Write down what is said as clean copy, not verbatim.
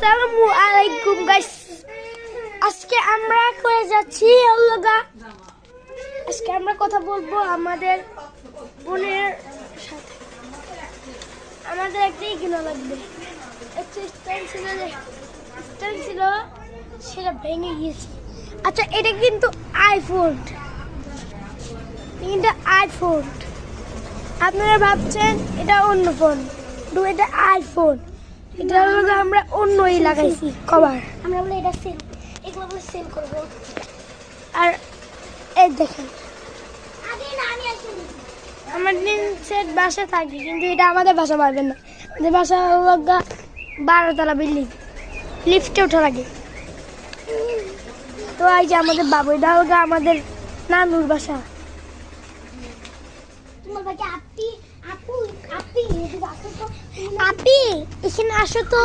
আসসালামু আলাইকুম গাইস। আজকে আমরা করে যাচ্ছি আজকে আমরা কথা বলবো আমাদের বোনের সাথে। আমাদের একটাই কিনা লাগবে, একটা স্ট্যান্ড ছিল সেটা ভেঙে গিয়েছে। আচ্ছা, এটা কিন্তু আইফোন, আপনারা ভাবছেন এটা অন্য ফোন, এটা আইফোন। এটা হলো আমরা অন্যই লাগাইছি কভার, আমরা বলে এটা সেল, এগুলো বলে সেল করবো। আর এই দেখেন আমার সেট বাসা থাকি, কিন্তু এটা আমাদের বাসা পারবেন না। আমাদের বাসা হলো 12তলা বিল্ডিং, লিফটে ওঠা লাগে। তো এই যে আমাদের বাবু, এটা হলো আমাদের নানুর বাসা। আপি এখানে আসো তো।